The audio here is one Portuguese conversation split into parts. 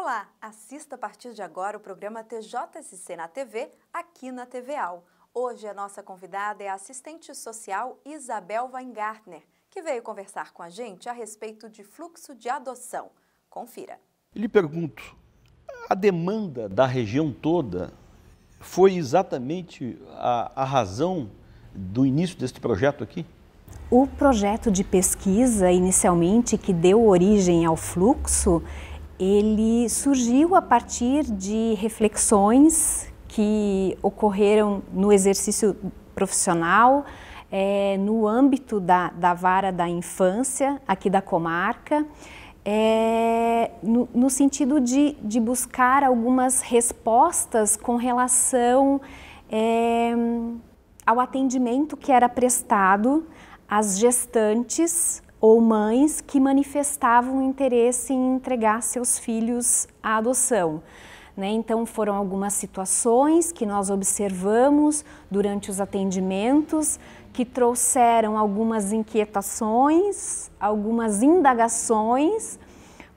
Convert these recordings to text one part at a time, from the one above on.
Olá, assista a partir de agora o programa TJSC na TV, aqui na TVAL. Hoje a nossa convidada é a assistente social Isabel Weingartner, que veio conversar com a gente a respeito de fluxo de adoção. Confira. Lhe pergunto, a demanda da região toda foi exatamente a razão do início deste projeto aqui? O projeto de pesquisa, inicialmente, que deu origem ao fluxo, ele surgiu a partir de reflexões que ocorreram no exercício profissional, no âmbito da vara da infância aqui da comarca, no sentido de buscar algumas respostas com relação ao atendimento que era prestado às gestantes ou mães que manifestavam interesse em entregar seus filhos à adoção. Então foram algumas situações que nós observamos durante os atendimentos que trouxeram algumas inquietações, algumas indagações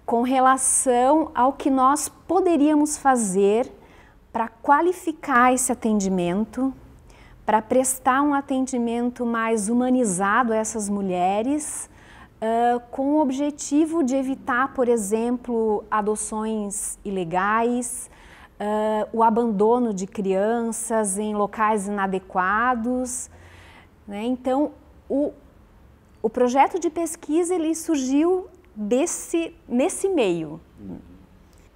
com relação ao que nós poderíamos fazer para qualificar esse atendimento, para prestar um atendimento mais humanizado a essas mulheres, com o objetivo de evitar, por exemplo, adoções ilegais, o abandono de crianças em locais inadequados. Então, o projeto de pesquisa ele surgiu nesse meio.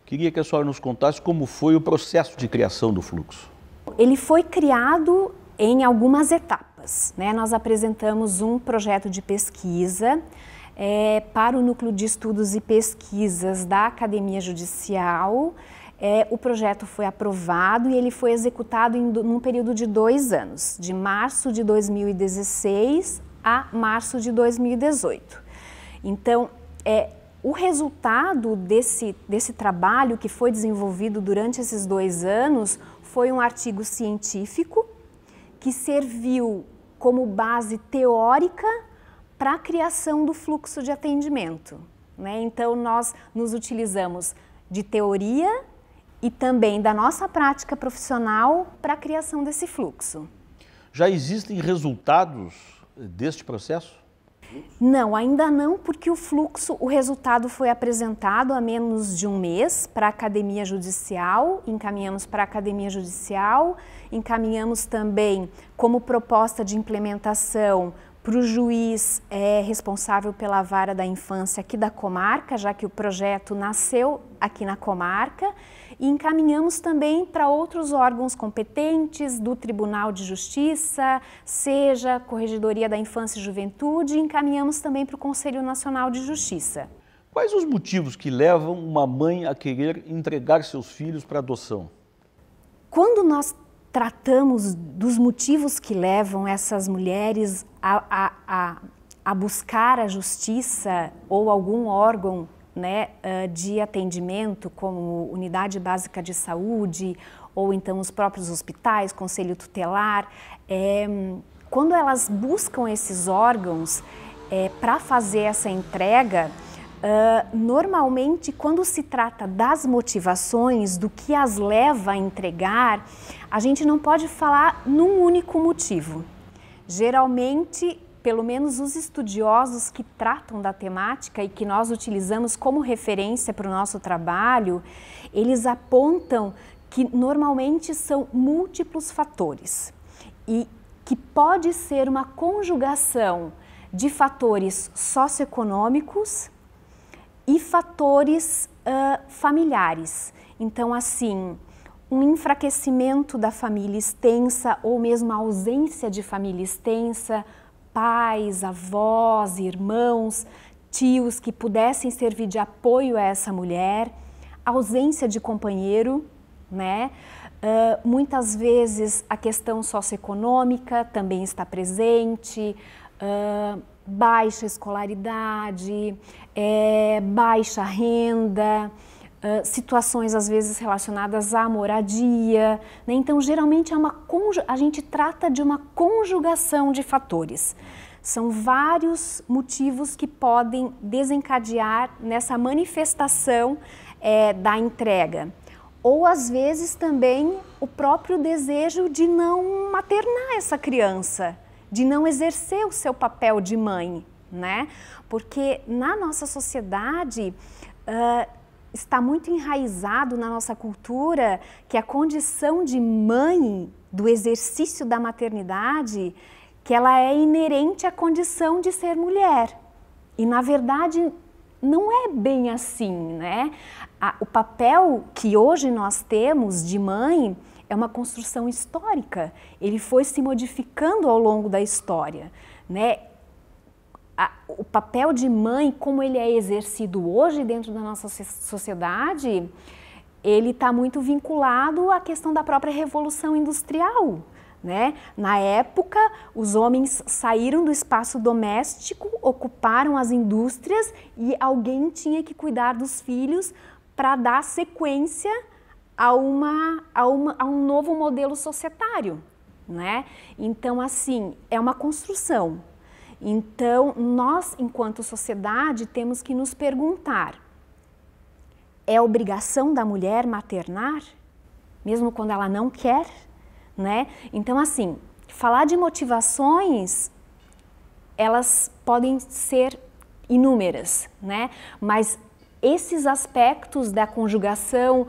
Queria que a senhora nos contasse como foi o processo de criação do fluxo. Ele foi criado em algumas etapas. Nós apresentamos um projeto de pesquisa para o Núcleo de Estudos e Pesquisas da Academia Judicial. O projeto foi aprovado e ele foi executado num período de 2 anos, de março de 2016 a março de 2018. Então, o resultado desse trabalho que foi desenvolvido durante esses 2 anos foi um artigo científico que serviu como base teórica para a criação do fluxo de atendimento. Então, nós nos utilizamos de teoria e também da nossa prática profissional para a criação desse fluxo. Já existem resultados deste processo? Não, ainda não, porque o resultado foi apresentado há menos de um mês para a Academia Judicial, encaminhamos para a Academia Judicial, encaminhamos também como proposta de implementação para o juiz responsável pela vara da infância aqui da comarca, já que o projeto nasceu aqui na comarca, e encaminhamos também para outros órgãos competentes do Tribunal de Justiça, seja a Corregedoria da Infância e Juventude, e encaminhamos também para o Conselho Nacional de Justiça. Quais os motivos que levam uma mãe a querer entregar seus filhos para adoção? Quando nós tratamos dos motivos que levam essas mulheres a buscar a justiça ou algum órgão de atendimento, como Unidade Básica de Saúde, ou então os próprios hospitais, Conselho Tutelar, quando elas buscam esses órgãos para fazer essa entrega, normalmente, quando se trata das motivações, do que as leva a entregar, a gente não pode falar num único motivo. Geralmente, pelo menos os estudiosos que tratam da temática e que nós utilizamos como referência para o nosso trabalho, eles apontam que normalmente são múltiplos fatores e que pode ser uma conjugação de fatores socioeconômicos e fatores familiares. Então, assim, um enfraquecimento da família extensa ou mesmo a ausência de família extensa, pais, avós, irmãos, tios que pudessem servir de apoio a essa mulher, ausência de companheiro, muitas vezes a questão socioeconômica também está presente, baixa escolaridade, baixa renda, situações às vezes relacionadas à moradia, Então geralmente a gente trata de uma conjugação de fatores. São vários motivos que podem desencadear nessa manifestação da entrega. Ou às vezes também o próprio desejo de não maternar essa criança, de não exercer o seu papel de mãe, né? Porque na nossa sociedade está muito enraizado na nossa cultura que a condição de mãe, do exercício da maternidade, que ela é inerente à condição de ser mulher. E na verdade não é bem assim, né? O papel que hoje nós temos de mãe é uma construção histórica. Ele foi se modificando ao longo da história, né? O papel de mãe, como ele é exercido hoje dentro da nossa sociedade, ele está muito vinculado à questão da própria Revolução Industrial, né? Na época, os homens saíram do espaço doméstico, ocuparam as indústrias e alguém tinha que cuidar dos filhos para dar sequência a um novo modelo societário, né? Então, assim, é uma construção. Então, nós, enquanto sociedade, temos que nos perguntar: é obrigação da mulher maternar, mesmo quando ela não quer, né? Então, assim, falar de motivações, elas podem ser inúmeras, né? Mas esses aspectos da conjugação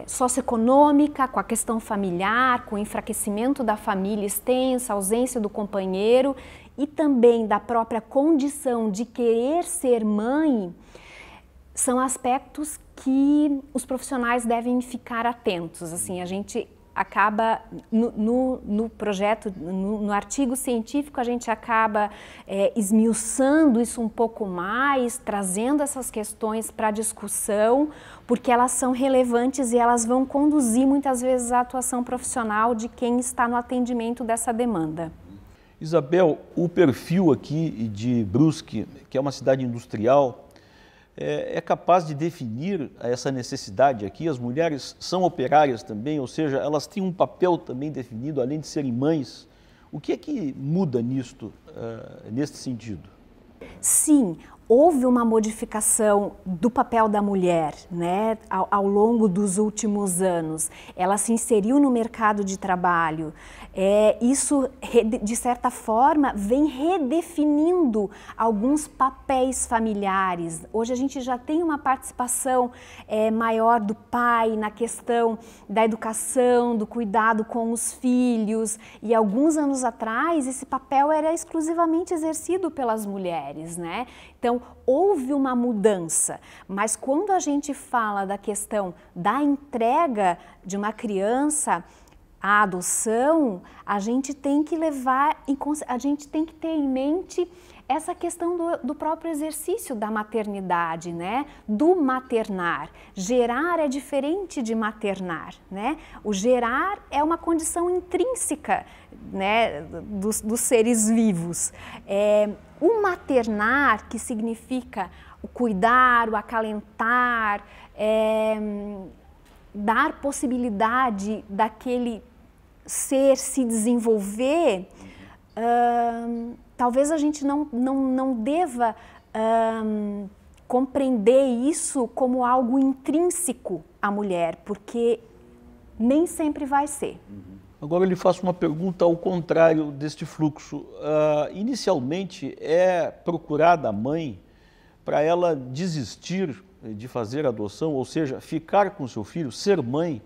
socioeconômica, com a questão familiar, com o enfraquecimento da família extensa, a ausência do companheiro e também da própria condição de querer ser mãe, são aspectos que os profissionais devem ficar atentos. Assim, a gente acaba, no projeto, no artigo científico, a gente acaba esmiuçando isso um pouco mais, trazendo essas questões para a discussão, porque elas são relevantes e elas vão conduzir muitas vezes a atuação profissional de quem está no atendimento dessa demanda. Isabel, o perfil aqui de Brusque, que é uma cidade industrial, é capaz de definir essa necessidade aqui? As mulheres são operárias também, ou seja, elas têm um papel também definido, além de serem mães. O que é que muda nisto, neste sentido? Sim, houve uma modificação do papel da mulher, né, ao longo dos últimos anos. Ela se inseriu no mercado de trabalho. Isso, de certa forma, vem redefinindo alguns papéis familiares. Hoje a gente já tem uma participação maior do pai na questão da educação, do cuidado com os filhos. E alguns anos atrás, esse papel era exclusivamente exercido pelas mulheres, né? Então, houve uma mudança, mas quando a gente fala da questão da entrega de uma criança à adoção, a gente tem que ter em mente essa questão do próprio exercício da maternidade, né? Do maternar. Gerar é diferente de maternar, né? O gerar é uma condição intrínseca, né, dos seres vivos. O maternar, que significa o cuidar, o acalentar, dar possibilidade daquele ser se desenvolver, talvez a gente não deva compreender isso como algo intrínseco à mulher, porque nem sempre vai ser. Agora eu lhe faço uma pergunta ao contrário deste fluxo. Inicialmente é procurada a mãe para ela desistir de fazer adoção, ou seja, ficar com seu filho, ser mãe,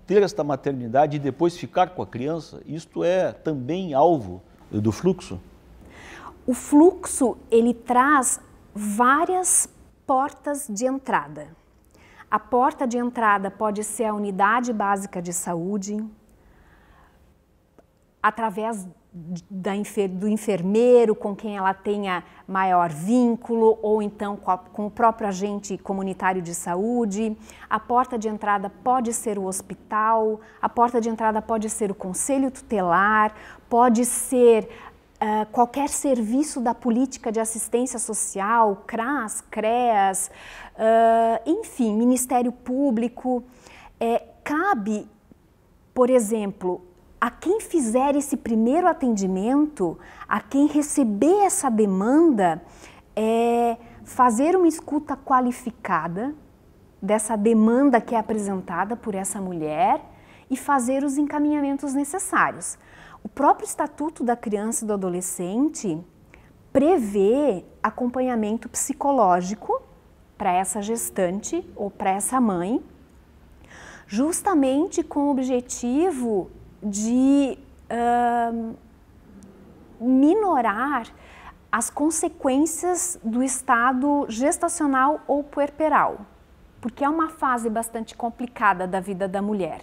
ter esta maternidade e depois ficar com a criança? Isto é também alvo do fluxo? O fluxo, ele traz várias portas de entrada. A porta de entrada pode ser a unidade básica de saúde, através do enfermeiro com quem ela tenha maior vínculo, ou então com o próprio agente comunitário de saúde. A porta de entrada pode ser o hospital, a porta de entrada pode ser o conselho tutelar, pode ser qualquer serviço da política de assistência social, CRAS, CREAS, enfim, Ministério Público. Cabe, por exemplo, a quem fizer esse primeiro atendimento, a quem receber essa demanda, fazer uma escuta qualificada dessa demanda que é apresentada por essa mulher e fazer os encaminhamentos necessários. O próprio Estatuto da Criança e do Adolescente prevê acompanhamento psicológico para essa gestante ou para essa mãe, justamente com o objetivo de minorar as consequências do estado gestacional ou puerperal, porque é uma fase bastante complicada da vida da mulher.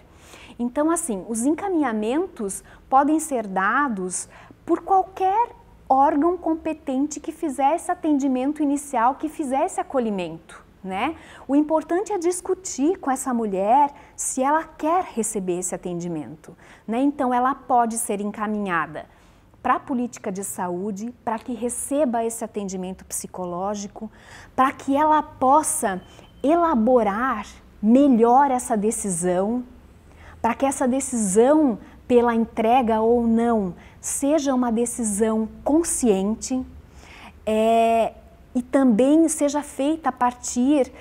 Então, assim, os encaminhamentos podem ser dados por qualquer órgão competente que fizesse atendimento inicial, que fizesse acolhimento, né? O importante é discutir com essa mulher se ela quer receber esse atendimento, né? Então, ela pode ser encaminhada para a política de saúde, para que receba esse atendimento psicológico, para que ela possa elaborar melhor essa decisão, para que essa decisão pela entrega ou não seja uma decisão consciente e também seja feita a partir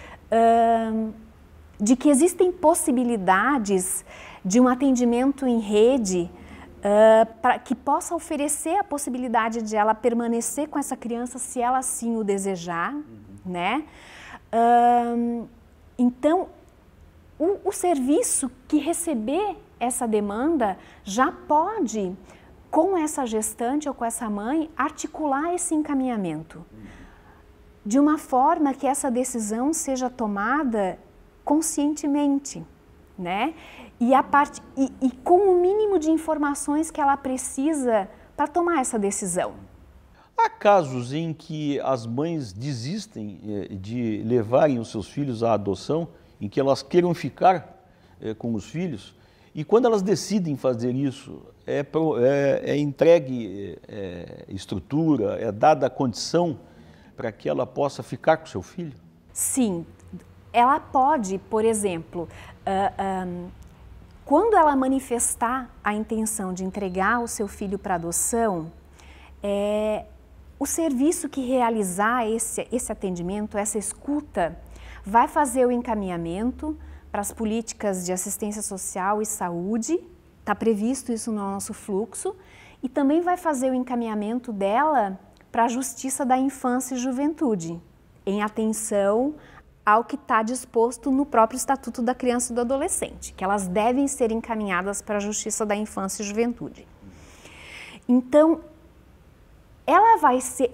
de que existem possibilidades de um atendimento em rede que possa oferecer a possibilidade de ela permanecer com essa criança se ela assim o desejar, né? Então, o serviço que receber essa demanda já pode, com essa gestante ou com essa mãe, articular esse encaminhamento de uma forma que essa decisão seja tomada conscientemente, né? E com o mínimo de informações que ela precisa para tomar essa decisão. Há casos em que as mães desistem de levarem os seus filhos à adoção, em que elas queiram ficar com os filhos, e quando elas decidem fazer isso, é entregue estrutura, é dada a condição para que ela possa ficar com seu filho? Sim, ela pode, por exemplo, quando ela manifestar a intenção de entregar o seu filho para adoção, o serviço que realizar esse atendimento, essa escuta, vai fazer o encaminhamento para as políticas de assistência social e saúde, está previsto isso no nosso fluxo, e também vai fazer o encaminhamento dela para a Justiça da Infância e Juventude, em atenção ao que está disposto no próprio Estatuto da Criança e do Adolescente, que elas devem ser encaminhadas para a Justiça da Infância e Juventude. Então, ela vai ser...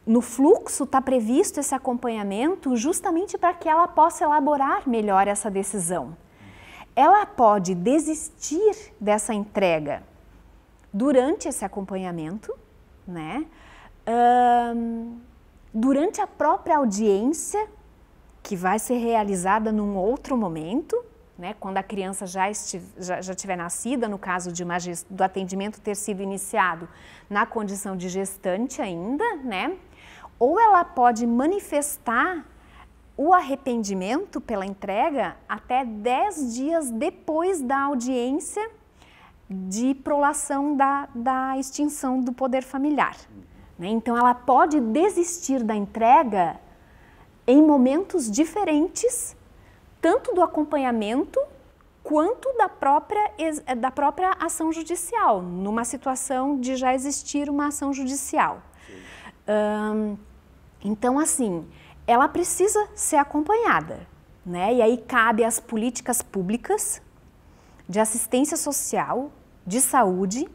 No fluxo está previsto esse acompanhamento justamente para que ela possa elaborar melhor essa decisão. Ela pode desistir dessa entrega durante esse acompanhamento, né? Durante a própria audiência, que vai ser realizada num outro momento, né? Quando a criança já tiver nascida, no caso do atendimento ter sido iniciado na condição de gestante ainda, né? Ou ela pode manifestar o arrependimento pela entrega até 10 dias depois da audiência de prolação da extinção do poder familiar, né? Então, ela pode desistir da entrega em momentos diferentes, tanto do acompanhamento quanto da própria ação judicial, numa situação de já existir uma ação judicial. Então, assim, ela precisa ser acompanhada, né? E aí cabe às políticas públicas de assistência social, de saúde,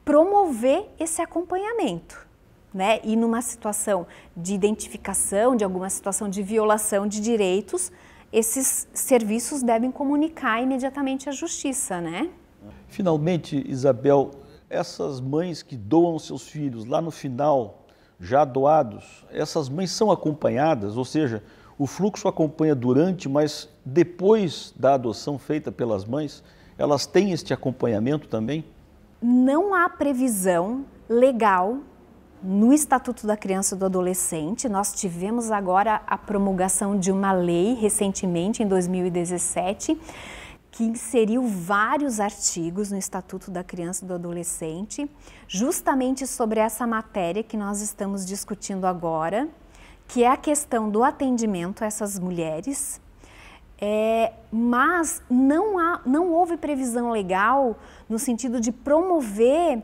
promover esse acompanhamento, né? E numa situação de identificação, de alguma situação de violação de direitos, esses serviços devem comunicar imediatamente à justiça, né? Finalmente, Isabel, essas mães que doam seus filhos lá no final, já doados, essas mães são acompanhadas, ou seja, o fluxo acompanha durante, mas depois da adoção feita pelas mães, elas têm este acompanhamento também? Não há previsão legal no Estatuto da Criança e do Adolescente. Nós tivemos agora a promulgação de uma lei recentemente, em 2017, que inseriu vários artigos no Estatuto da Criança e do Adolescente, justamente sobre essa matéria que nós estamos discutindo agora, que é a questão do atendimento a essas mulheres, mas não houve previsão legal no sentido de promover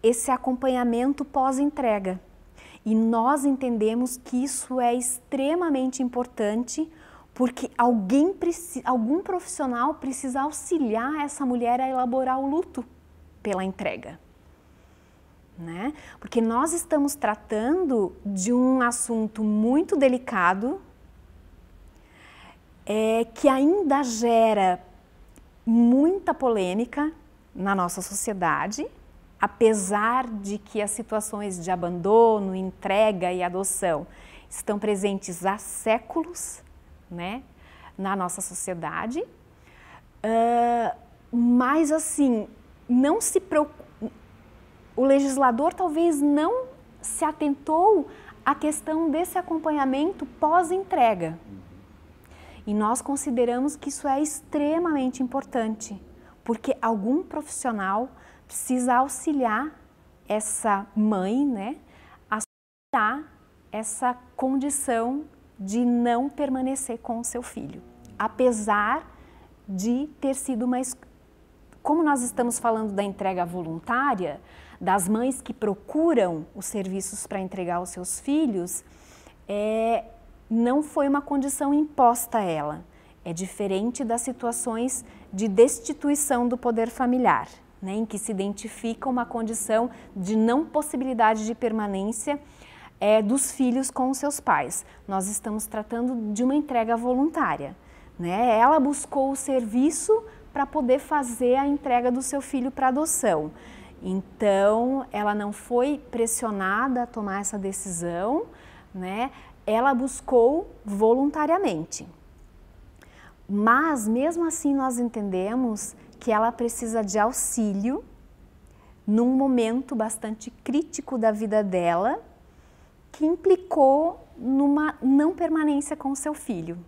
esse acompanhamento pós-entrega. E nós entendemos que isso é extremamente importante, porque algum profissional precisa auxiliar essa mulher a elaborar o luto pela entrega, né? Porque nós estamos tratando de um assunto muito delicado, que ainda gera muita polêmica na nossa sociedade, apesar de que as situações de abandono, entrega e adoção estão presentes há séculos, né, na nossa sociedade, mas assim, o legislador talvez não se atentou à questão desse acompanhamento pós-entrega. E nós consideramos que isso é extremamente importante, porque algum profissional precisa auxiliar essa mãe, né, a superar essa condição de não permanecer com o seu filho, apesar de ter sido como nós estamos falando da entrega voluntária, das mães que procuram os serviços para entregar aos seus filhos, não foi uma condição imposta a ela. É diferente das situações de destituição do poder familiar, né, em que se identifica uma condição de não possibilidade de permanência dos filhos com os seus pais. Nós estamos tratando de uma entrega voluntária, né? Ela buscou o serviço para poder fazer a entrega do seu filho para adoção. Então, ela não foi pressionada a tomar essa decisão, né? Ela buscou voluntariamente. Mas, mesmo assim, nós entendemos que ela precisa de auxílio num momento bastante crítico da vida dela, que implicou numa não permanência com o seu filho.